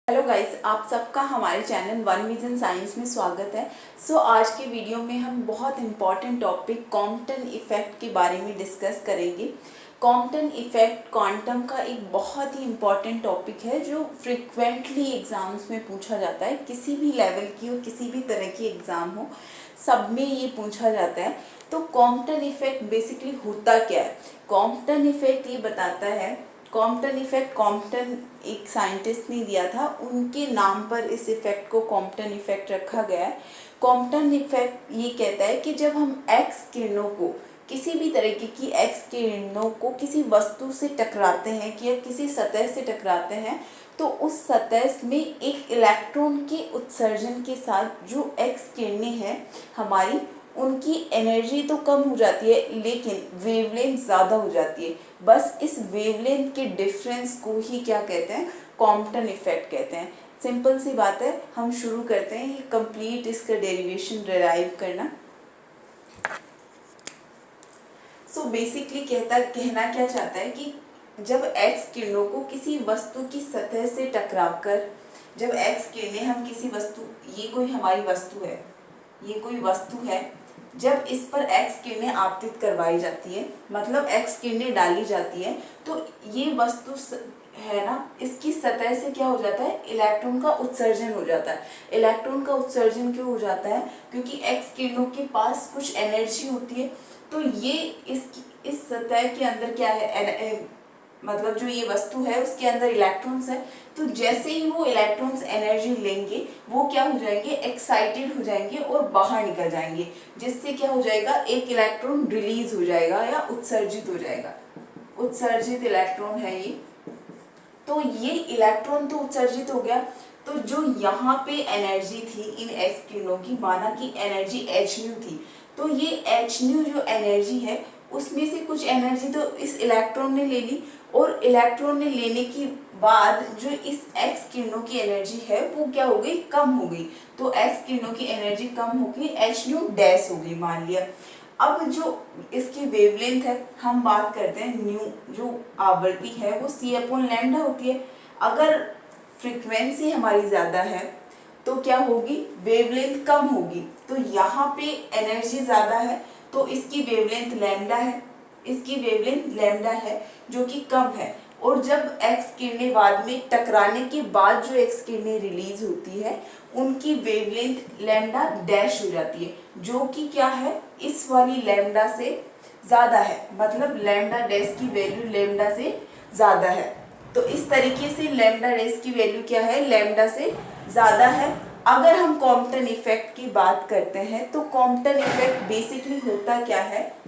Hello guys, आप सबका हमारे चैनल वन विजन साइंस में स्वागत है। आज के वीडियो में हम बहुत इम्पॉर्टेंट टॉपिक कॉम्पटन इफ़ेक्ट के बारे में डिस्कस करेंगे। कॉम्पटन इफ़ेक्ट क्वांटम का एक बहुत ही इम्पॉर्टेंट टॉपिक है जो फ्रिक्वेंटली एग्ज़ाम्स में पूछा जाता है। किसी भी लेवल की और किसी भी तरह की एग्ज़ाम हो, सब में ये पूछा जाता है। तो कॉम्पटन इफ़ेक्ट बेसिकली होता क्या है? कॉम्पटन इफ़ेक्ट ये बताता है, कॉम्पटन इफ़ेक्ट कॉम्पटन एक साइंटिस्ट ने दिया था, उनके नाम पर इस इफ़ेक्ट को कॉम्पटन इफ़ेक्ट रखा गया है। कॉम्पटन इफ़ेक्ट ये कहता है कि जब हम एक्स किरणों को, किसी भी तरीके की एक्स किरणों को किसी वस्तु से टकराते हैं कि या किसी सतह से टकराते हैं, तो उस सतह में एक इलेक्ट्रॉन के उत्सर्जन के साथ जो एक्स किरणें हैं हमारी, उनकी एनर्जी तो कम हो जाती है लेकिन वेवलेंथ ज़्यादा हो जाती है। बस इस वेवलेंथ के डिफरेंस को ही क्या कहते हैं? कॉम्पटन इफ़ेक्ट कहते हैं। सिंपल सी बात है, हम शुरू करते हैं ये कंप्लीट इसका डेरिवेशन डिराइव करना। बेसिकली कहना क्या चाहता है कि जब एक्स किरणों को किसी वस्तु की सतह से टकराकर, जब एक्स किरणें हम किसी वस्तु, ये कोई हमारी वस्तु है, ये कोई वस्तु है, जब इस पर एक्स किरणें आपतित करवाई जाती है, मतलब एक्स किरणें डाली जाती है, तो ये वस्तु है ना, इसकी सतह से क्या हो जाता है? इलेक्ट्रॉन का उत्सर्जन हो जाता है। इलेक्ट्रॉन का उत्सर्जन क्यों हो जाता है? क्योंकि एक्स किरणों के पास कुछ एनर्जी होती है। तो ये इस सतह के अंदर क्या है, मतलब जो ये वस्तु है उसके अंदर इलेक्ट्रॉन्स है। तो जैसे ही वो इलेक्ट्रॉन्स एनर्जी लेंगे, वो क्या हो जाएंगे? एक्साइटेड हो जाएंगे और बाहर निकल जाएंगे, जिससे क्या हो जाएगा? एक इलेक्ट्रॉन रिलीज हो जाएगा या उत्सर्जित हो जाएगा। उत्सर्जित इलेक्ट्रॉन है ये। तो ये इलेक्ट्रॉन तो उत्सर्जित हो गया, तो जो यहाँ पे एनर्जी थी इन एक्स किरणों की, माना कि एनर्जी hν थी, तो ये hν जो एनर्जी है उसमें से कुछ एनर्जी तो इस इलेक्ट्रॉन ने ले ली, और इलेक्ट्रॉन ने लेने के बाद जो इस एक्स किरणों की एनर्जी है वो क्या हो गई? कम हो गई। तो एक्स किरणों की एनर्जी कम हो गई, hν डैश हो गई, मान लिया। अब जो इसकी वेवलेंथ है, हम बात करते हैं न्यू, जो आवृत्ति है वो c/λ होती है। अगर फ्रीक्वेंसी हमारी ज़्यादा है तो क्या होगी? वेवलेंथ कम होगी। तो यहाँ पे एनर्जी ज़्यादा है तो इसकी वेवलेंथ लैम्डा है, इसकी वेवलेंथ लैम्डा है जो कि कम है। और जब एक्स किरणें बाद में टकराने के बाद जो एक्स किरणें रिलीज होती है, उनकी वेवलेंथ लैम्डा डैश हो जाती है, जो कि क्या है? इस वाली लैम्डा से ज़्यादा है, मतलब लैम्डा डैश की वैल्यू लैम्डा से ज़्यादा है। तो इस तरीके से लैम्डा डैश की वैल्यू क्या है? लैम्डा से ज़्यादा है। अगर हम कॉम्पटन इफेक्ट की बात करते हैं तो कॉम्पटन इफेक्ट बेसिकली होता क्या है?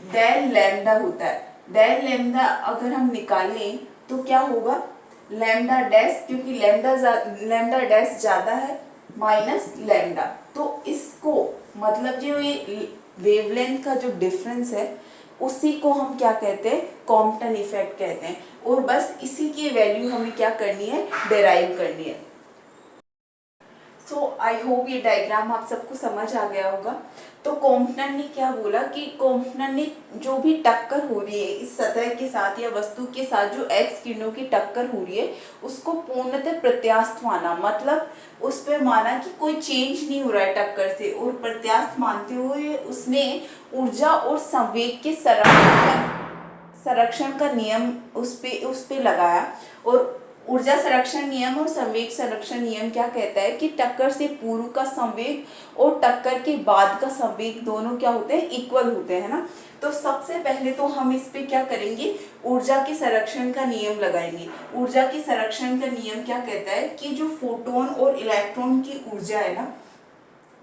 डेल लैम्डा होता है। डेल लैम्डा अगर हम निकालें तो क्या होगा? लैम्डा डैश, क्योंकि लैम्डा डैश ज़्यादा है, माइनस लैम्डा। तो इसको मतलब जो ये वेवलेंथ का जो डिफरेंस है उसी को हम क्या कहते हैं? कॉम्पटन इफेक्ट कहते हैं। और बस इसी की वैल्यू हमें क्या करनी है? डेराइव करनी है। आई होप ये डायग्राम आप सबको समझ आ गया होगा। तो कॉम्पटन ने क्या बोला कि कॉम्पटन ने जो भी टक्कर हो रही है इस सतह के साथ या वस्तु के साथ, जो एक्स किरणों की टक्कर हो रही है, उसको पूर्णतः प्रत्यास्थ माना, मतलब उस पर माना कि कोई चेंज नहीं हो रहा है टक्कर से, और प्रत्यास्थ मानते हुए उसने ऊर्जा और संवेग के संरक्षण का नियम उस पे लगाया। और ऊर्जा संरक्षण नियम और संवेग संरक्षण नियम क्या कहता है कि टक्कर से पूर्व का संवेग और टक्कर के बाद का संवेग दोनों क्या होते हैं? इक्वल होते हैं ना। तो सबसे पहले तो हम इस पे क्या करेंगे? ऊर्जा के संरक्षण का नियम लगाएंगे। ऊर्जा के संरक्षण का नियम क्या कहता है कि जो फोटोन और इलेक्ट्रॉन की ऊर्जा है ना,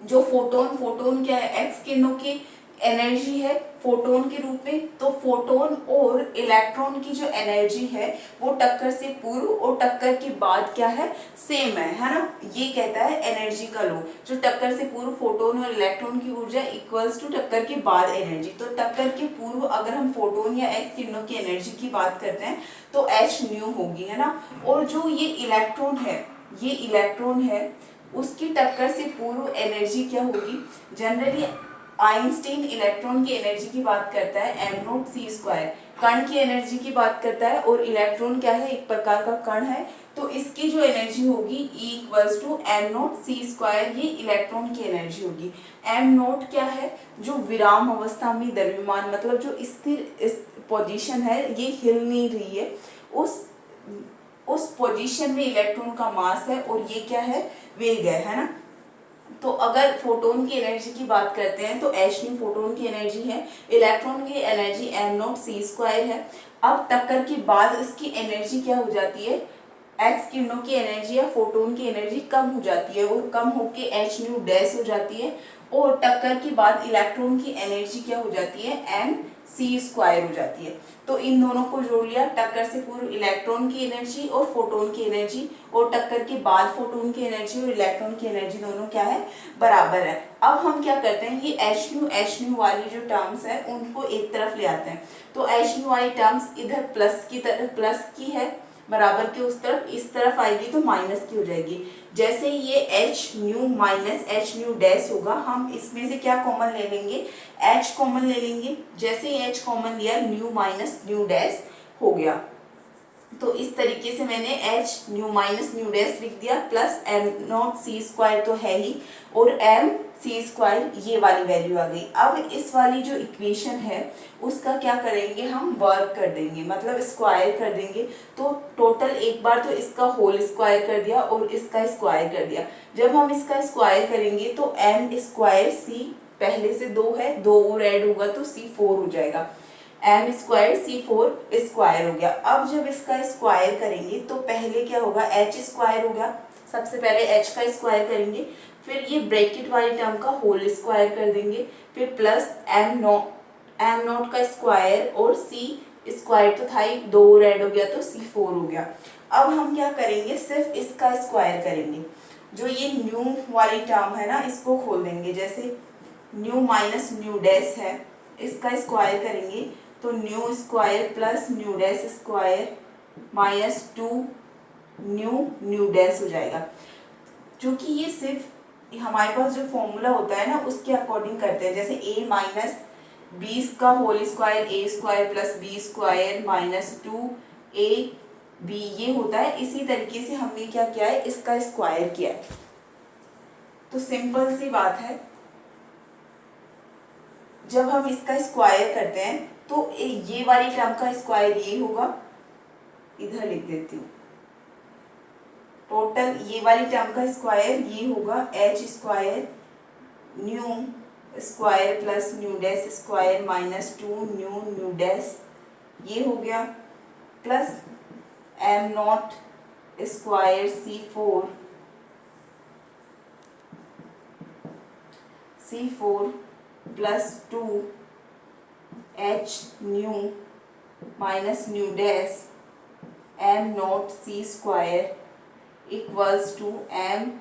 जो फोटोन क्या है? एक्स किरणों की एनर्जी है फोटोन के रूप में। तो फोटोन और इलेक्ट्रॉन की जो एनर्जी है वो टक्कर से पूर्व और टक्कर के बाद क्या है? सेम है ना। ये कहता है एनर्जी का लॉ, जो टक्कर से पूर्व फोटोन और इलेक्ट्रॉन की ऊर्जा इक्वल्स टू टक्कर के बाद एनर्जी। तो टक्कर के पूर्व अगर हम फोटोन या एक्स किरणों की एनर्जी की बात करते हैं तो hν होगी, है ना। और जो ये इलेक्ट्रॉन है उसकी टक्कर से पूर्व एनर्जी क्या होगी? जनरली आइंस्टीन इलेक्ट्रॉन की एनर्जी की बात करता है m0 c²। कण की एनर्जी की बात करता है और इलेक्ट्रॉन क्या है, एक प्रकार का कण है, तो इसकी जो एनर्जी होगी E equals to M naught C square, ये इलेक्ट्रॉन की एनर्जी होगी। एम नोट क्या है, जो विराम अवस्था में द्रव्यमान, मतलब जो स्थिर इस पोजीशन है, ये हिल नहीं रही है, उस पोजीशन में इलेक्ट्रॉन का मास है और ये क्या है, वेग है ना। तो अगर फोटोन की एनर्जी की बात करते हैं तो एच न्यू फोटोन की एनर्जी है, इलेक्ट्रॉन की energy M naught C square है। अब टक्कर के बाद इसकी एनर्जी क्या हो जाती है, एक्स किरणों की एनर्जी या फोटोन की एनर्जी कम हो जाती है और कम होके एच न्यू डैश हो जाती है, और टक्कर के बाद इलेक्ट्रॉन की एनर्जी क्या हो जाती है, एम सी स्क्वायर हो जाती है। तो इन दोनों को जोड़ लिया, टक्कर से पूर्व इलेक्ट्रॉन की एनर्जी और फोटोन की एनर्जी, और टक्कर के बाद फोटोन की एनर्जी और इलेक्ट्रॉन की एनर्जी दोनों क्या है, बराबर है। अब हम क्या करते हैं, ये एच न्यू वाली जो टर्म्स है उनको एक तरफ ले आते हैं। तो एच न्यू वाली टर्म्स इधर प्लस की तरफ, प्लस की है बराबर के उस तरफ, इस तरफ आएगी तो माइनस की हो जाएगी। जैसे ये H nu minus H nu dash होगा, हम इसमें से क्या कॉमन ले लेंगे, एच कॉमन ले लेंगे। जैसे ही एच कॉमन लिया, न्यू माइनस न्यू डैश हो गया। तो इस तरीके से मैंने H nu minus nu dash लिख दिया, plus M naught C square तो है ही, और एम सी स्क्वायर ये वाली वैल्यू आ गई। अब इस वाली जो इक्वेशन है उसका क्या करेंगे, हम वर्क कर देंगे, मतलब स्क्वायर कर देंगे। तो टोटल एक बार तो इसका होल स्क्वायर कर दिया और इसका स्क्वायर कर दिया। जब हम इसका स्क्वायर करेंगे तो एम स्क्वायर सी, पहले से 2 है, 2 और ऐड होगा तो सी 4 हो जाएगा, एम स्क्वायर सी 4 स्क्वायर हो गया। अब जब इसका स्क्वायर करेंगे तो पहले क्या होगा, एच स्क्वायर हो गया, सबसे पहले एच का स्क्वायर करेंगे, फिर ये ब्रैकेट वाली टर्म का होल स्क्वायर कर देंगे, फिर प्लस एम नॉट का स्क्वायर और सी स्क्वायर तो था ही, 2 और ऐड हो गया तो सी 4 हो गया। अब हम क्या करेंगे, सिर्फ इसका स्क्वायर करेंगे। जो ये न्यू वाली टर्म है ना, इसको खोल देंगे, जैसे न्यू माइनस न्यू डैश है, इसका स्क्वायर करेंगे तो new square plus nu dash square minus 2 nu dash हो जाएगा। क्योंकि ये सिर्फ हमारे पास जो फॉर्मूला होता है ना उसके अकॉर्डिंग करते हैं, जैसे a माइनस बी का whole square A square plus B square minus 2 A B, ये होता है। इसी तरीके से हमने क्या किया है, इसका स्क्वायर किया है। तो सिंपल सी बात है, जब हम इसका स्क्वायर करते हैं तो ये वाली टर्म का स्क्वायर ये होगा, इधर लिख देती हूँ, टोटल ये वाली टर्म का स्क्वायर ये होगा H square nu square plus nu dash square minus 2 nu dash, ये हो गया, plus M naught square C four plus 2 H nu minus nu dash M naught C square equals to M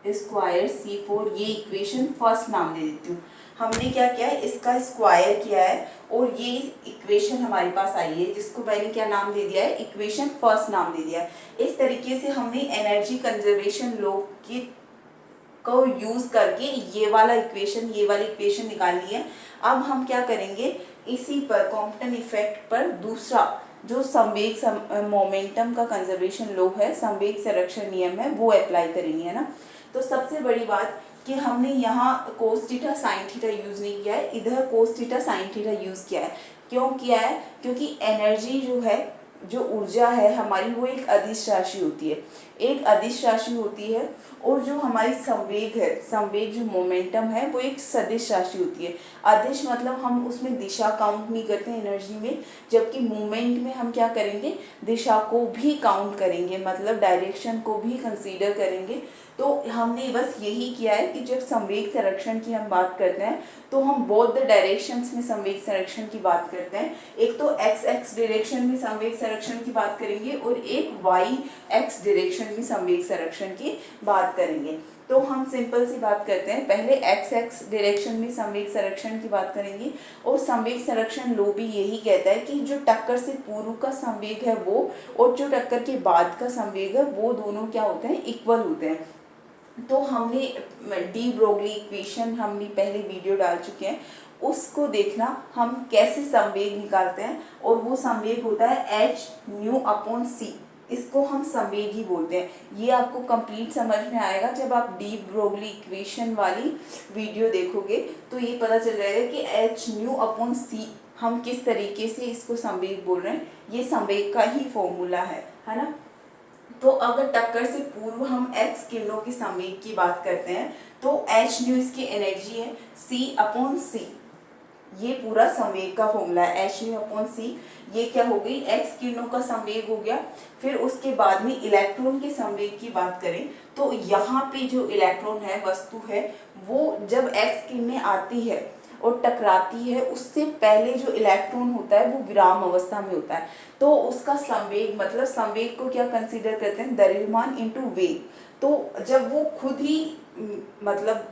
square C 4, ये equation first नाम दे देती हूँ। हमने क्या किया है, इसका स्क्वायर किया है और ये इक्वेशन हमारे पास आई है, जिसको मैंने क्या नाम दे दिया है, इक्वेशन फर्स्ट नाम दे दिया है। इस तरीके से हमने एनर्जी कंजर्वेशन लॉ की को यूज करके ये वाली इक्वेशन निकालनी है। अब हम क्या करेंगे, इसी पर कॉम्पटन इफेक्ट पर दूसरा जो संवेग मोमेंटम का कंजर्वेशन लॉ है, संवेग संरक्षण नियम है, वो अप्लाई करेंगे, है ना। तो सबसे बड़ी बात कि हमने यहाँ cos theta sine theta use नहीं किया है, इधर cos theta sine theta use किया है। क्यों किया है, क्योंकि एनर्जी जो है, जो ऊर्जा है हमारी, वो एक अदिश राशि होती है, एक अदिश राशि होती है, और जो हमारी संवेग है, संवेग जो मोमेंटम है, वो एक सदिश राशि होती है। अदिश मतलब हम उसमें दिशा काउंट नहीं करते एनर्जी में, जबकि मूवमेंट में हम क्या करेंगे, दिशा को भी काउंट करेंगे, मतलब डायरेक्शन को भी कंसीडर करेंगे। तो हमने बस यही किया है कि जब संवेग संरक्षण की हम बात करते हैं तो हम बोथ द डायरेक्शंस में संवेग संरक्षण की बात करते हैं। एक तो एक्स डायरेक्शन में संवेग संरक्षण की बात करेंगे और एक वाई एक्स डायरेक्शन में संवेग संरक्षण की बात करेंगे। तो हम सिंपल सी बात करते हैं, पहले एक्स डायरेक्शन में संवेग संरक्षण की बात करेंगे। और संवेग संरक्षण लॉ भी यही कहता है कि जो टक्कर से पूर्व का संवेग है वो, और जो टक्कर के बाद का संवेग है वो, दोनों क्या होते हैं, इक्वल होते हैं। तो हमने डी ब्रोगली इक्वेशन हमने पहले वीडियो डाल चुके हैं, उसको देखना हम कैसे संवेग निकालते हैं, और वो संवेग होता है एच न्यू अपॉन सी। इसको हम संवेग ही बोलते हैं। ये आपको कंप्लीट समझ में आएगा जब आप डी ब्रोगली इक्वेशन वाली वीडियो देखोगे, तो ये पता चल जाएगा कि एच न्यू अपॉन सी हम किस तरीके से इसको संवेग बोल रहे हैं। ये संवेग का ही फॉर्मूला है ना। तो अगर टक्कर से पूर्व हम एक्स किरणों की संवेग की बात करते हैं, तो एच न्यू इसकी एनर्जी है, सी अपॉन सी, ये पूरा संवेग का फॉर्मूला है, एच न्यू अपॉन सी। ये क्या हो गई, एक्स किरणों का संवेग हो गया। फिर उसके बाद में इलेक्ट्रॉन के संवेग की बात करें, तो यहाँ पे जो इलेक्ट्रॉन है, वस्तु है, वो जब एक्स किरणें आती है और टकराती है, उससे पहले जो इलेक्ट्रॉन होता है वो विराम अवस्था में होता है। तो उसका संवेग, मतलब संवेग को क्या कंसीडर करते हैं, द्रव्यमान इनटू वेग। तो जब वो खुद ही मतलब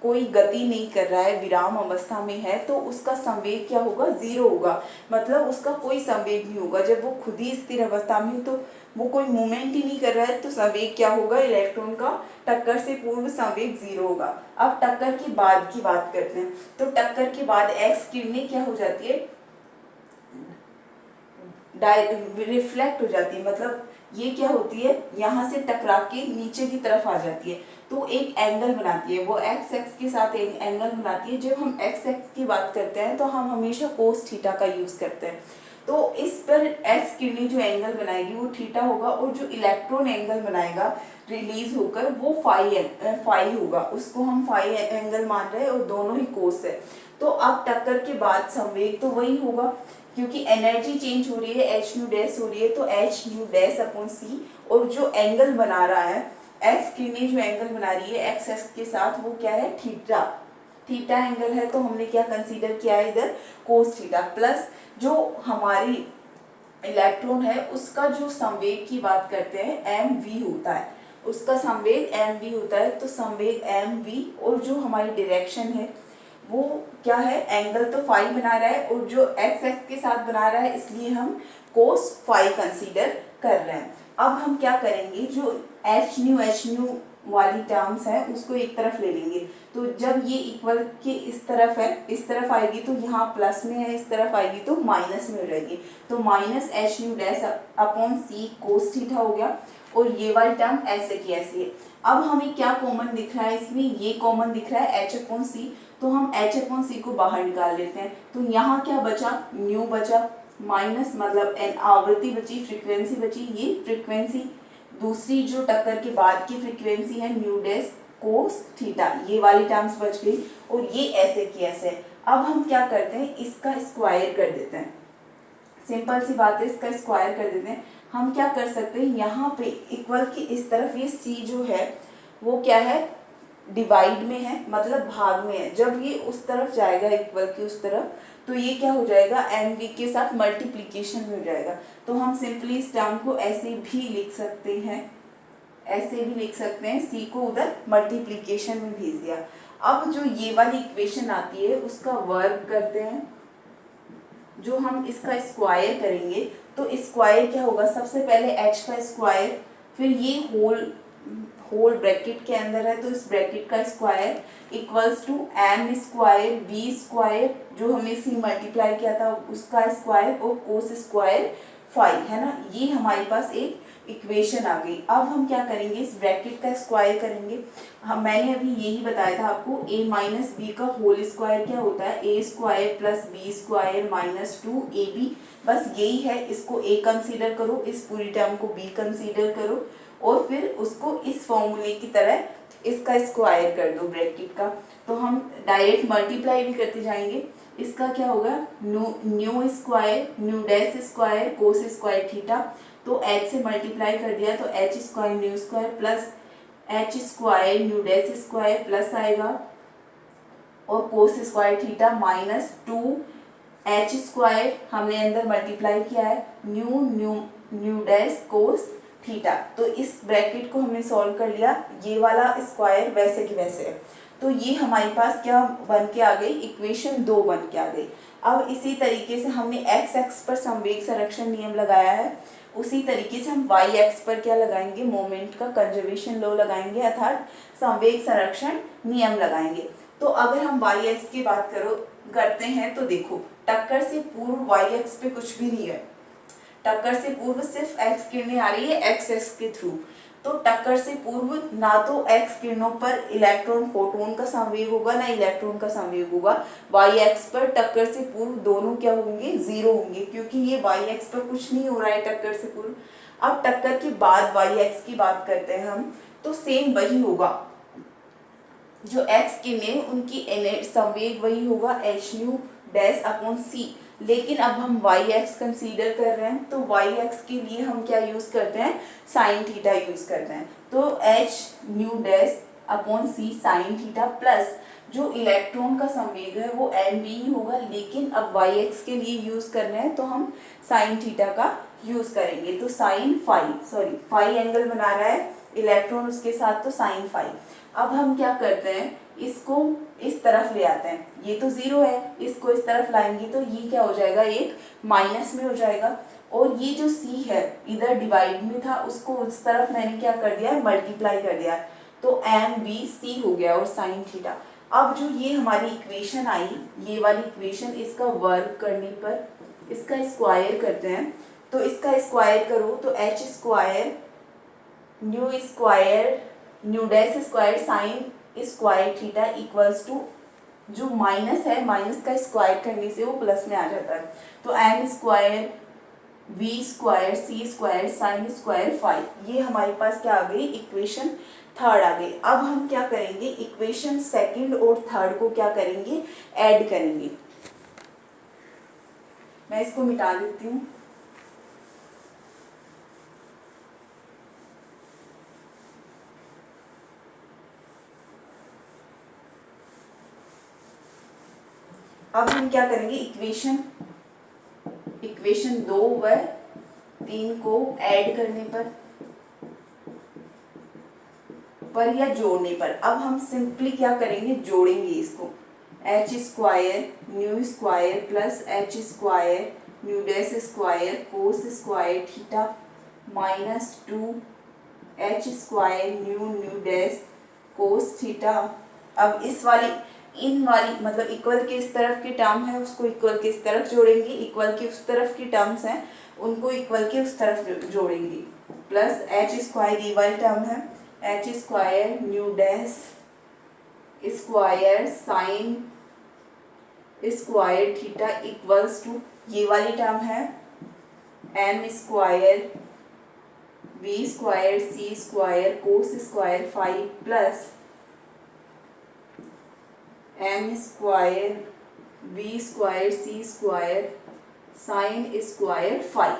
कोई गति नहीं कर रहा है, विराम अवस्था में है, तो उसका संवेग क्या होगा, जीरो होगा, मतलब उसका कोई संवेग नहीं होगा। जब वो खुद ही स्थिर अवस्था में हो, तो वो कोई मूवमेंट ही नहीं कर रहा है, तो संवेग क्या होगा, इलेक्ट्रॉन का टक्कर से पूर्व संवेग जीरो होगा। अब टक्कर के बाद की बात करते हैं, तो टक्कर के बाद एक्स किरणें क्या हो जाती है, रिफ्लेक्ट हो जाती है, मतलब ये क्या होती है, यहाँ से टकरा के नीचे की तरफ आ जाती है, तो एक एंगल बनाती है, वो एक्स एक्स के साथ एक एंगल बनाती है। जब हम एक्स एक्स की बात करते हैं तो हम हमेशा कोस थीटा का यूज करते हैं। तो इस पर एक्स किरणें जो एंगल बनाएगी वो थीटा होगा, और जो इलेक्ट्रॉन एंगल बनाएगा रिलीज होकर वो फाई होगा, उसको हम फाई एंगल मान रहे हैं, और दोनों ही कोस है। तो अब टक्कर के बाद संवेग तो वही होगा, क्योंकि एनर्जी चेंज हो रही है, एच न्यू डैश हो रही है, तो एच न्यू डैश अपॉन सी। और जो एंगल बना रहा है, एक्स किरणें जो एंगल बना रही है एक्स एक्स के साथ, वो क्या है, थीटा, थीटा एंगल है। तो हमने क्या कंसीडर किया है इधर, कोस थीटा, प्लस जो हमारी इलेक्ट्रॉन है उसका जो संवेग की बात करते हैं एम वी होता है, उसका संवेग एम वी होता है। तो संवेग एम वी, और जो हमारी डायरेक्शन है वो क्या है, एंगल तो फाई बना रहा है, और जो एक्स एक्स के साथ बना रहा है, इसलिए हम कोस फाई कंसीडर कर रहे हैं। अब हम क्या करेंगे, जो एच न्यू वाली टर्म्स है उसको एक तरफ ले लेंगे। तो जब ये इक्वल के इस तरफ है, इस तरफ आएगी तो यहाँ प्लस में है, इस तरफ आएगी तो माइनस में हो जाएगी। तो minus H nu dash upon C cos theta हो गया, और ये वाली टर्म ऐसे की ऐसी है। अब हमें क्या कॉमन दिख रहा है इसमें, ये कॉमन दिख रहा है एच अपॉन सी, तो हम एच अपॉन सी को बाहर निकाल लेते हैं। तो यहाँ क्या बचा, न्यू बचा, माइनस मतलब एन आवृत्ति बची, फ्रीक्वेंसी बची, ये फ्रीक्वेंसी, दूसरी जो टक्कर के बाद की फ्रीक्वेंसी है न्यू डैश कोस थीटा, ये वाली टर्म्स बच गई, और ये ऐसे की ऐसे। अब हम क्या करते हैं, इसका स्क्वायर कर देते हैं, सिंपल सी बात है, इसका स्क्वायर कर देते हैं। हम क्या कर सकते हैं, यहाँ पे इक्वल की इस तरफ ये सी जो है वो क्या है, डिवाइड में है, मतलब भाग में है। जब ये उस तरफ जाएगा इक्वल की उस तरफ, तो ये क्या हो जाएगा, एम वी के साथ मल्टीप्लीकेशन में हो जाएगा। तो हम सिंपली इस टर्म को ऐसे भी लिख सकते हैं, ऐसे भी लिख सकते हैं, सी को उधर मल्टीप्लीकेशन में भेज दिया। अब जो ये वाली इक्वेशन आती है उसका वर्क करते हैं, जो हम इसका स्क्वायर करेंगे, तो स्क्वायर क्या होगा, सबसे पहले h का स्क्वायर, फिर ये होल ब्रैकेट के अंदर है, तो इस ब्रैकेट का square equals to M square V square, जो हमने सी मल्टीप्लाई किया था उसका स्क्वायर, और कोस स्क्वायर फाइव, है ना। ये हमारे पास एक इक्वेशन आ गई। अब हम क्या करेंगे, इस ब्रैकेट का स्क्वायर करेंगे। मैंने अभी यही बताया था आपको, a माइनस बी का होल स्क्वायर क्या होता है, a square plus B square minus 2ab, बस यही है। इसको a कंसीडर करो, इस पूरी टर्म को b कंसीडर करो, और फिर उसको इस फॉर्मूले की तरह इसका स्क्वायर कर दो ब्रैकेट का। तो हम डायरेक्ट मल्टीप्लाई भी करते जाएंगे। इसका क्या होगा, new square nu dash square cos square theta, तो h से मल्टीप्लाई कर दिया, तो h square nu square plus h square nu dash square plus आएगा, और कोस square theta minus 2h square हमने अंदर मल्टीप्लाई किया है, न्यू डैश कोस थीटा। तो इस ब्रैकेट को हमने सॉल्व कर लिया, ये वाला स्क्वायर वैसे की वैसे है। तो ये हमारे पास क्या बन के आ गई, इक्वेशन 2 बन के आ गई। अब इसी तरीके से हमने एक्स एक्स पर संवेग संरक्षण नियम लगाया है, उसी तरीके से हम वाई एक्स पर क्या लगाएंगे, मोमेंट का कंजर्वेशन लॉ लगाएंगे, अर्थात संवेग संरक्षण नियम लगाएंगे। तो अगर हम वाई एक्स की बात करते हैं तो देखो टक्कर से पूर्व वाई एक्स पे कुछ भी नहीं है, टक्कर से पूर्व सिर्फ एक्स किरणें आ रही है एक्स एक्स के थ्रू। तो टक्कर से पूर्व ना तो एक्स किरणों पर इलेक्ट्रॉन फोटोन का संवेग होगा ना इलेक्ट्रॉन का संवेग होगा। वाई एक्स पर टक्कर से पूर्व दोनों क्या होंगे, जीरो होंगे, क्योंकि ये वाई एक्स पर कुछ नहीं हो रहा है टक्कर से पूर्व। अब टक्कर के बाद वाई एक्स की बात करते हैं हम, तो सेम वही होगा, जो एक्स किरणें उनकी संवेग वही होगा एच न्यू डैश अपॉन सी। लेकिन अब हम वाई एक्स कंसीडर कर रहे हैं, तो वाई एक्स के लिए हम क्या यूज करते हैं, साइन थीटा यूज करते हैं। तो एच न्यू डैश अपॉन सी साइन थीटा प्लस जो इलेक्ट्रॉन का संवेग है वो एम बी ही होगा, लेकिन अब वाई एक्स के लिए यूज करना है तो हम साइन थीटा का यूज करेंगे। तो साइन फाई एंगल बना रहा है इलेक्ट्रॉन उसके साथ, तो साइन फाई। अब हम क्या करते हैं, इसको इस तरफ ले आते हैं, ये तो जीरो है, इसको इस तरफ लाएंगे तो ये क्या हो जाएगा, एक माइनस में हो जाएगा। और ये जो c है इधर डिवाइड में था, उसको उस तरफ मैंने क्या कर दिया है, मल्टीप्लाई कर दिया, तो एम बी सी हो गया और साइन थीटा। अब जो ये हमारी इक्वेशन आई, ये वाली इक्वेशन, इसका वर्क करने पर इसका स्क्वायर करते हैं, तो इसका स्क्वायर करो तो H square nu dash square sine square theta equals to, जो माइनस है माइनस का स्क्वायर करने से वो प्लस में आ जाता है, तो M square V square C square sine square five. ये हमारे पास क्या आ गई, इक्वेशन थर्ड आ गई। अब हम क्या करेंगे, इक्वेशन सेकंड और थर्ड को क्या करेंगे, ऐड करेंगे। मैं इसको मिटा देती हूँ। अब हम क्या करेंगे, इक्वेशन 2 व 3 को ऐड करने पर या जोड़ने पर, अब हम सिंपली क्या करेंगे, जोड़ेंगे इसको, H square nu square plus H square nu dash square cos square theta minus 2 H square nu dash cos theta. अब इन वाली मतलब इक्वल के इस तरफ की टर्म है उसको इक्वल के इस तरफ जोड़ेंगे, इक्वल की उस तरफ की टर्म्स हैं उनको इक्वल के उस तरफ जोड़ेंगे, प्लस एच स्क्वायर ये वाली टर्म है, H square nu dash square sine square theta equals to ये वाली टर्म है M square V square C square cos square five plus M square V square C square sine square five.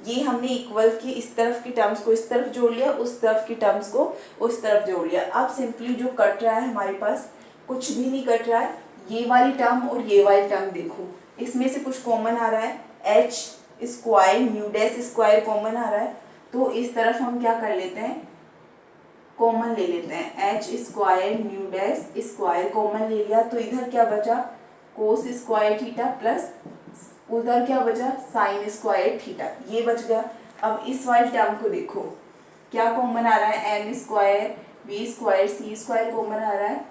ये हमने equal की इस तरफ की terms को इस तरफ जोड़ लिया, उस तरफ की टर्म्स को उस तरफ जोड़ लिया। अब सिंपली जो कट रहा है हमारे पास, कुछ भी नहीं कट रहा है, ये वाली टर्म और ये वाली टर्म देखो, इसमें से कुछ कॉमन आ रहा है, H square nu dash square common आ रहा है, तो इस तरफ हम क्या कर लेते हैं, कॉमन ले लेते हैं, H square nu dash square common ले लिया, तो इधर क्या बचा, कोस स्क्वायर थीटा प्लस उधर क्या बचा, साइन स्क्वायर थीटा, ये बच गया। अब इस वाली टर्म को देखो क्या कॉमन आ रहा है, M square V square C square common आ रहा है,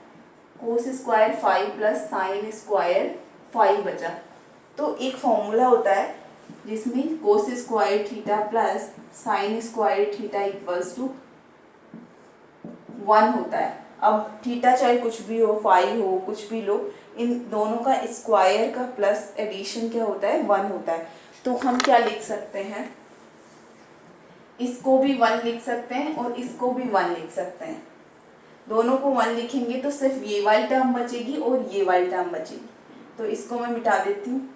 cos square five plus sine square five बचा। तो एक फॉर्मूला होता है जिसमें cos square theta plus sine square theta equals to 1 होता है। अब थीटा चाहे कुछ भी हो, फाइव हो, कुछ भी लो, इन दोनों का स्क्वायर का प्लस एडिशन क्या होता है, 1 होता है। तो हम क्या लिख सकते हैं, इसको भी 1 लिख सकते हैं और इसको भी 1 लिख सकते हैं। दोनों को 1 लिखेंगे तो सिर्फ ये वाली टर्म बचेगी और ये वाली टर्म बचेगी, तो इसको मैं मिटा देती हूँ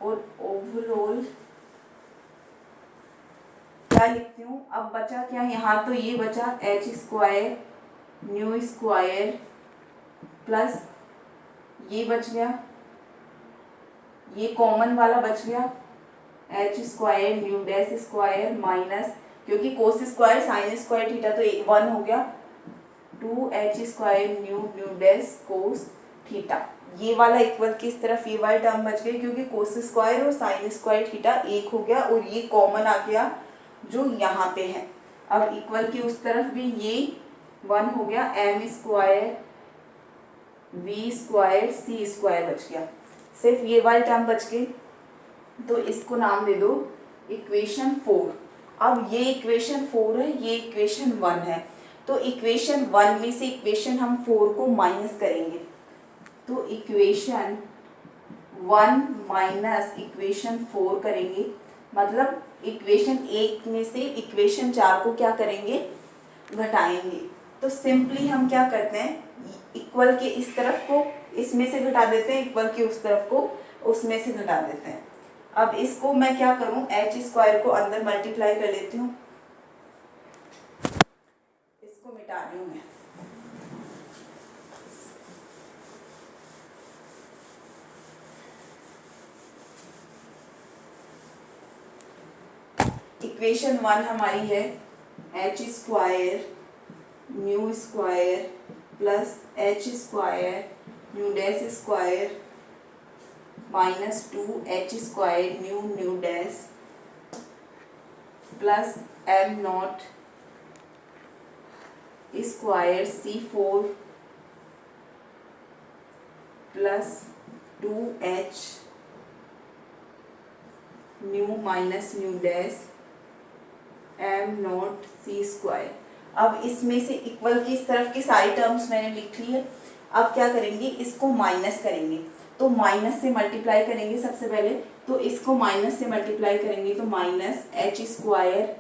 और ओवरऑल क्या लिखती हूँ। अब बचा क्या यहाँ, तो ये बचा H square nu square plus ये बच गया, ये कॉमन वाला बच गया, H square nu dash square minus, क्योंकि cos square sine square theta तो 1 हो गया, 2 H square nu dash cos theta, ये वाला इक्वल की इस तरफ ये वाली टर्म बच गई, क्योंकि कोस स्क्वायर और साइन स्क्वायर थीटा 1 हो गया और ये कॉमन आ गया जो यहाँ पे है। अब इक्वल की उस तरफ भी ये 1 हो गया, M square V square C square बच गया, सिर्फ ये वाली टर्म बच गई। तो इसको नाम दे दो इक्वेशन 4। अब ये इक्वेशन 4 है, ये इक्वेशन 1 है। तो इक्वेशन 1 में से इक्वेशन हम 4 को माइनस करेंगे, तो इक्वेशन 1 माइनस इक्वेशन 4 करेंगे, मतलब इक्वेशन 1 में से इक्वेशन 4 को क्या करेंगे, घटाएंगे। तो सिंपली हम क्या करते हैं, इक्वल के इस तरफ को इसमें से घटा देते हैं, इक्वल के उस तरफ को उसमें से घटा देते हैं। अब इसको मैं क्या करूं, एच स्क्वायर को अंदर मल्टीप्लाई कर लेती हूँ, इसको मिटा रही हूँ मैं। इक्वेशन 1 हमारी है H square nu square plus H square nu dash square minus 2 H square new new dash plus M naught square C4 plus 2H nu minus nu dash M naught C square. अब इसमें से equal की इस तरफ की सारी terms मैंने लिख ली है। अब क्या करेंगे, इसको माइनस करेंगे, तो माइनस से मल्टीप्लाई करेंगे सबसे पहले, तो इसको माइनस से मल्टीप्लाई करेंगे तो minus H square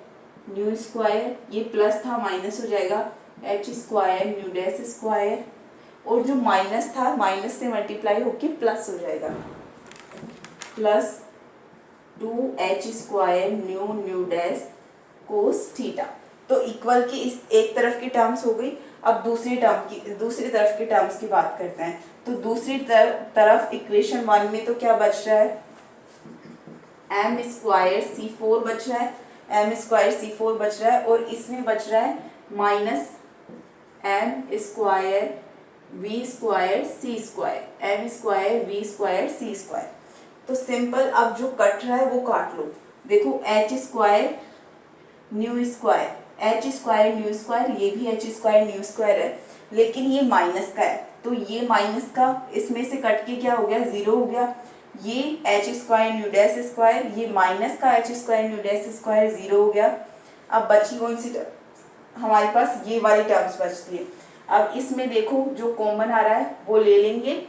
nu square, ये प्लस था माइनस हो जाएगा H square nu dash square, और जो माइनस था माइनस से मल्टीप्लाई होके प्लस हो जाएगा, plus 2H square new new dash cos theta. तो इक्वल की इस एक तरफ की टर्म्स हो गई। अब दूसरी तरफ की टर्म्स की बात करते हैं। तो दूसरी तरफ इक्वेशन 1 में तो क्या बच रहा है, एम स्क्वायर C4 बच रहा है, एम स्क्वायर C4 बच रहा है, और इसमें बच रहा है minus M square V square C square, M square V square C square. तो सिंपल, अब जो कट रहा है वो काट लो। देखो H square nu square, H square nu square, ये भी एच स्क्वायर न्यू स्क्वायर है, लेकिन ये माइनस का है, तो ये माइनस का इसमें से कट के क्या हो गया, 0 हो गया। ये H square nu dash square, ये माइनस का H square nu dash square 0 हो गया। अब बची कौन सी हमारे पास, ये वाली टर्म्स बचती है। अब इसमें देखो जो कॉमन आ रहा है वो ले लेंगे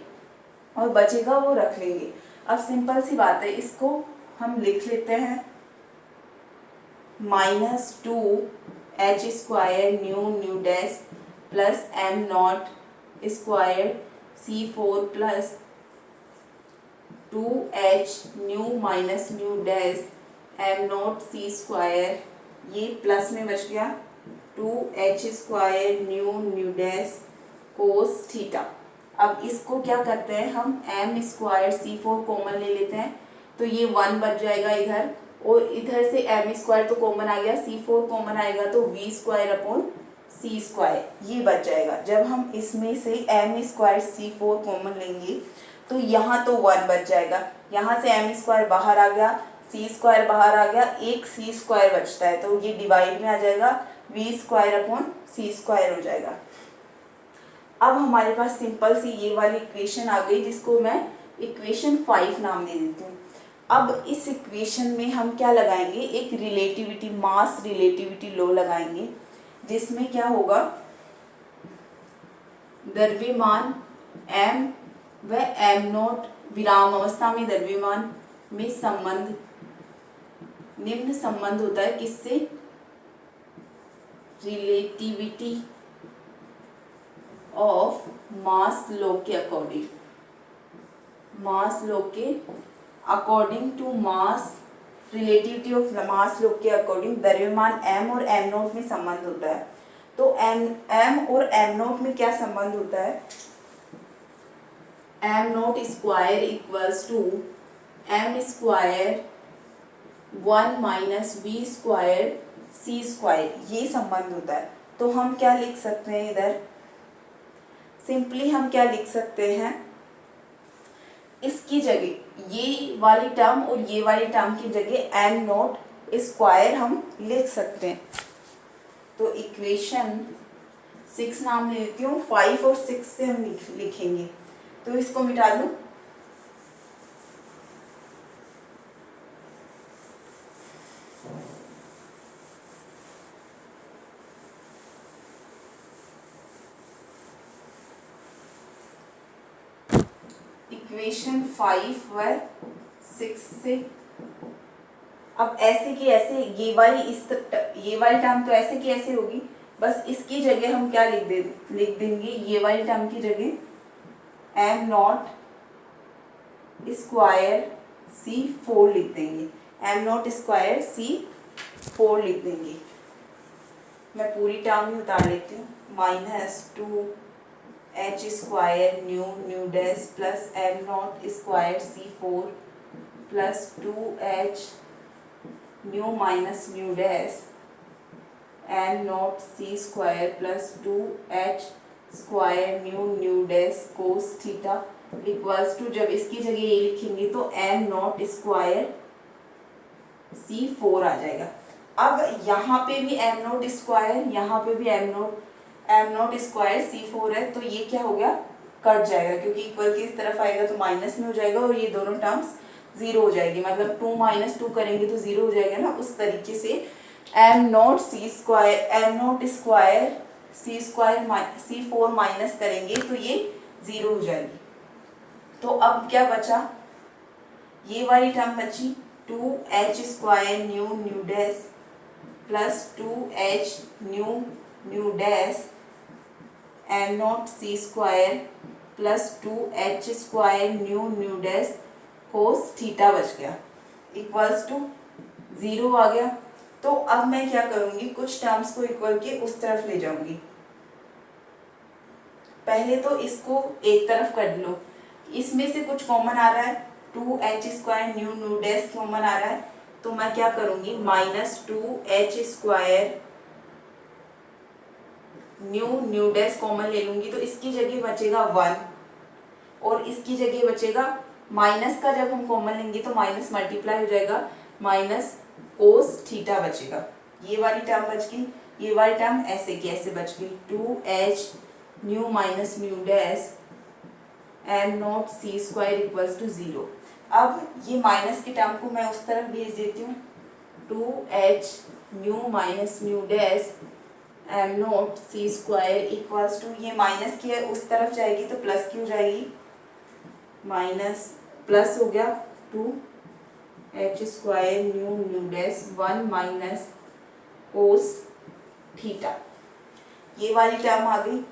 और बचेगा वो रख लेंगे। अब सिंपल सी बात है, इसको हम लिख लेते हैं minus 2H square new new dash plus M naught square C4 plus 2H nu minus nu dash M naught C square, ये प्लस में बच गया 2H square new new dash cos theta. अब इसको क्या करते हैं, हम एम स्क्वायर C4 कॉमन ले लेते हैं, तो ये 1 बच जाएगा इधर, और इधर से एम स्क्वायर तो कॉमन आ गया, C4 कॉमन आएगा तो V square upon C square, ये बच जाएगा। जब हम इसमें से एम स्क्वायर C4 कॉमन लेंगे तो यहाँ तो 1 बच जाएगा, यहाँ से एम स्क्वायर बाहर आ गया, सी स्क्वायर बाहर आ गया, एक सी स्क्वायर बचता है, तो ये डिवाइड में आ जाएगा, V square upon C square हो जाएगा। अब हमारे पास सिंपल सी ये वाली इक्वेशन आ गई, जिसको मैं इक्वेशन 5 नाम दे देती हूँ। अब इस इक्वेशन में हम क्या लगाएंगे, एक रिलेटिविटी, मास रिलेटिविटी लॉ लगाएंगे, जिसमें क्या होगा, द्रव्यमान m व m नॉट विराम अवस्था में द्रव्यमान में संबंध, निम्न संबंध होता है किससे, रिलेटिविटी ऑफ मास लॉ के अकॉर्डिंग, मास लॉ के according to mass, relativity of mass law के अकॉर्डिंग द्रव्यमान m और m नॉट में संबंध होता है। तो m और m नॉट में क्या संबंध होता है, m naught square equals to m square 1 minus V square C square, ये संबंध होता है। तो हम क्या लिख सकते हैं इधर, सिंपली हम क्या लिख सकते हैं, इसकी जगह ये वाली टर्म और ये वाली टर्म की जगह एम नॉट स्क्वायर हम लिख सकते हैं। तो इक्वेशन 6 नाम ले लेती हूँ, 5 और 6 से हम लिखेंगे, तो इसको मिटा दूँ। इक्वेशन 5 व 6 से, अब ऐसे की ऐसे ये वाली टर्म तो ऐसे की ऐसे होगी, बस इसकी जगह हम क्या लिख देंगे, ये वाली टर्म की जगह एम नॉट स्क्वायर C4 लिख देंगे, एम नॉट स्क्वायर C4 लिख देंगे। मैं पूरी टर्म ही उतार लेती हूँ, -2h square nu dash plus M naught square C4 plus 2h nu minus nu dash M naught C square plus 2h square nu dash cos theta equals to, जब इसकी जगह ये लिखेंगे तो एम नॉट स्क्वायर C4 आ जाएगा। अब यहाँ पे भी एम नॉट स्क्वायर, यहाँ पे भी एम नॉट स्क्वायर C4 है, तो ये क्या हो गया, कट जाएगा, क्योंकि इक्वल के इस तरफ आएगा तो माइनस में हो जाएगा और ये दोनों टर्म्स 0 हो जाएगी, मतलब 2 - 2 करेंगे तो 0 हो जाएगा ना। उस तरीके से M naught square C4 minus करेंगे तो ये 0 हो जाएगी। तो अब क्या बचा, ये वाली टर्म बची 2h square nu dash plus 2h new dash M naught C square plus 2h square nu dash cos theta बच गया, इक्वल्स टू 0 आ गया। तो अब मैं क्या करूंगी, कुछ टर्म्स को इक्वल के उस तरफ ले जाऊंगी। पहले तो इसको एक तरफ कर लो, इसमें से कुछ कॉमन आ रहा है, 2h square nu dash common आ रहा है, तो मैं क्या करूंगी, -2h square nu dash common ले लूंगी, तो इसकी जगह बचेगा 1 और इसकी जगह बचेगा माइनस का, जब हम कॉमन लेंगे तो माइनस मल्टीप्लाई हो जाएगा, माइनस कोस थीटा बचेगा। ये वाली टर्म बच गई, ये वाली टर्म ऐसे की ऐसे बच गई, 2h nu minus nu dash M naught C square equals to 0। अब ये माइनस की टर्म को मैं उस तरफ भेज देती हूँ, 2h nu minus nu dash M naught C square equals to, ये माइनस की है उस तरफ जाएगी तो प्लस की हो जाएगी, माइनस प्लस हो गया 2h square nu dash 1 minus cos theta, ये वाली टर्म आ गई।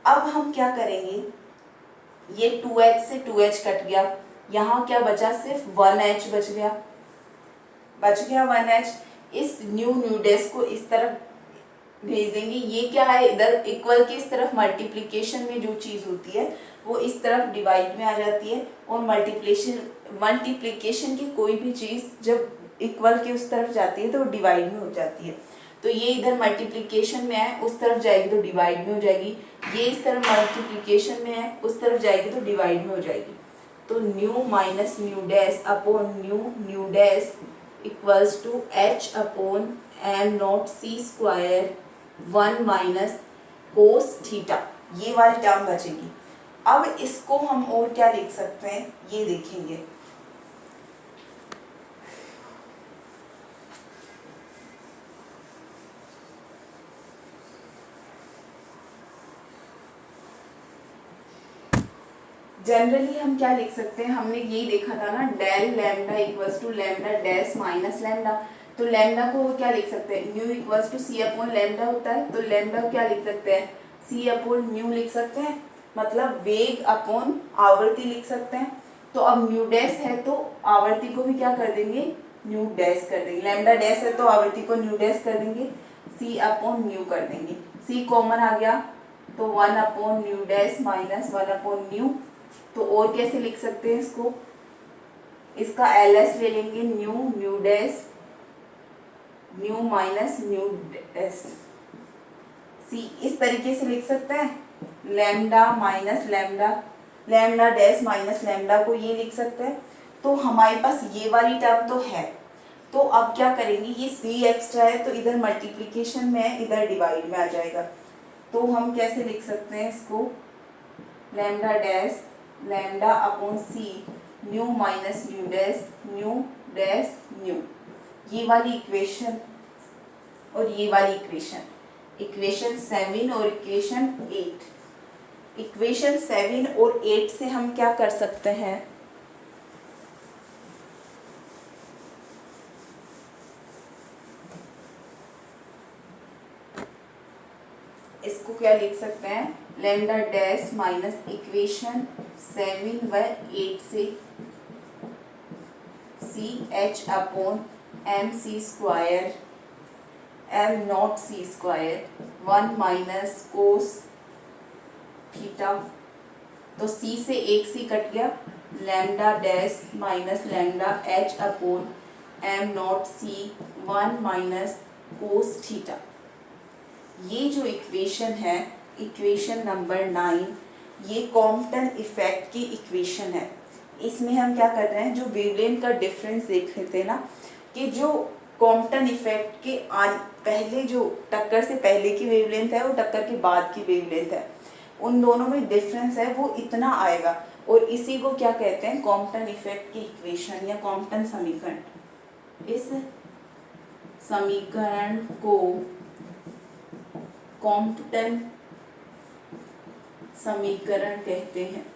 अब हम क्या करेंगे, ये 2h से 2h कट गया, यहाँ क्या बचा, सिर्फ 1h बच गया 1h। इस न्यू डैश को इस तरफ भेज देंगे, ये क्या है, इधर इक्वल के इस तरफ मल्टीप्लिकेशन में जो चीज़ होती है वो इस तरफ डिवाइड में आ जाती है, और मल्टीप्लिकेशन की कोई भी चीज़ जब इक्वल के उस तरफ जाती है तो डिवाइड में हो जाती है। तो ये इधर मल्टीप्लिकेशन में है, उस तरफ जाएगी तो डिवाइड में हो जाएगी, ये इस तरफ मल्टीप्लिकेशन में है, उस तरफ जाएगी तो डिवाइड में हो जाएगी। तो nu minus nu dash upon nu dash equals to h upon M naught C square 1 minus cos theta, ये वाली टर्म बचेगी। अब इसको हम और क्या लिख सकते हैं, ये देखेंगे। जनरली हम क्या लिख सकते हैं, हमने यही देखा था ना, del lambda equals to lambda dash minus lambda, तो लैम्डा को क्या लिख सकते हैं, nu equals to C upon lambda होता है, तो लैम्डा को क्या लिख सकते हैं, C अपॉन न्यू लिख सकते हैं, मतलब वेग अपॉन आवर्ती लिख सकते हैं। तो अब न्यू डैश है तो आवर्ती को भी क्या कर देंगे, न्यू डैश कर देंगे, लैम्डा डैश है तो आवर्ती को न्यू डैश कर देंगे, C अपॉन न्यू कर देंगे, C कॉमन आ गया तो 1 upon nu dash minus 1 upon new. तो और कैसे लिख सकते हैं इसको, इसका LS ले लेंगे, new dash new minus nu dash C, इस तरीके से लिख सकते हैं, lambda minus lambda dash minus lambda को ये लिख सकते हैं। तो हमारे पास ये वाली टर्म तो है, तो अब क्या करेंगे, ये C एक्स्ट्रा है तो इधर मल्टीप्लिकेशन में है, इधर डिवाइड में आ जाएगा, तो हम कैसे लिख सकते हैं इसको, lambda dash lambda upon C nu minus nu dash nu, ये वाली इक्वेशन और ये वाली इक्वेशन 7 और इक्वेशन 8। इक्वेशन 7 और 8 से हम क्या कर सकते हैं, इसको क्या लिख सकते हैं, लैम्डा डैश माइनस इक्वेशन 7 व 8 से C H upon M C square M naught C square 1 minus cos theta. तो सी से एक सी कट गया, lambda dash minus lambda H upon M naught C 1 minus cos theta. ये जो equation है, equation number 9, ये Compton effect की equation है। इसमें हम क्या कर रहे हैं, जो वेवलेंथ का डिफरेंस देख रहे थे ना, कि जो कॉम्पटन इफेक्ट के पहले जो टक्कर से पहले की वेवलेंथ है और टक्कर के बाद की वेवलेंथ है, उन दोनों में डिफरेंस है वो इतना आएगा, और इसी को क्या कहते हैं, कॉम्पटन इफेक्ट की इक्वेशन या कॉम्पटन समीकरण। इस समीकरण को कॉम्पटन समीकरण कहते हैं।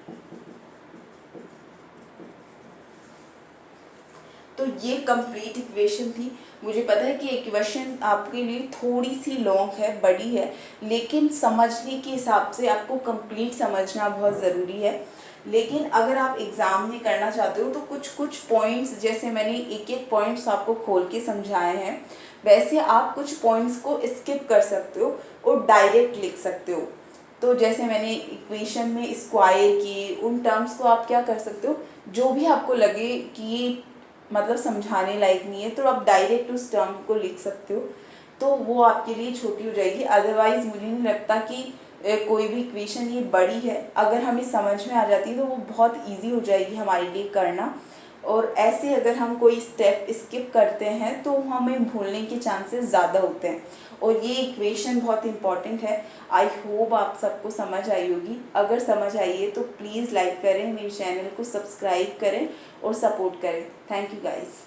तो ये कंप्लीट इक्वेशन थी। मुझे पता है कि इक्वेशन आपके लिए थोड़ी सी लॉन्ग है, बड़ी है, लेकिन समझने के हिसाब से आपको कंप्लीट समझना बहुत ज़रूरी है। लेकिन अगर आप एग्ज़ाम में करना चाहते हो तो कुछ कुछ पॉइंट्स, जैसे मैंने एक एक पॉइंट्स आपको खोल के समझाए हैं, वैसे आप कुछ पॉइंट्स को स्किप कर सकते हो और डायरेक्ट लिख सकते हो। तो जैसे मैंने इक्वेशन में स्क्वायर की उन टर्म्स को आप क्या कर सकते हो, जो भी आपको लगे कि ये मतलब समझाने लायक नहीं है, तो आप डायरेक्ट उस टर्म को लिख सकते हो, तो वो आपके लिए छोटी हो जाएगी। अदरवाइज मुझे नहीं लगता कि कोई भी इक्वेशन ये बड़ी है, अगर हमें समझ में आ जाती है तो वो बहुत इजी हो जाएगी हमारे लिए करना। और ऐसे अगर हम कोई स्टेप स्किप करते हैं तो हमें भूलने के चांसेस ज़्यादा होते हैं, और ये इक्वेशन बहुत इंपॉर्टेंट है। आई होप आप सबको समझ आई होगी। अगर समझ आई है तो प्लीज़ लाइक करें, मेरे चैनल को सब्सक्राइब करें और सपोर्ट करें। Thank you guys.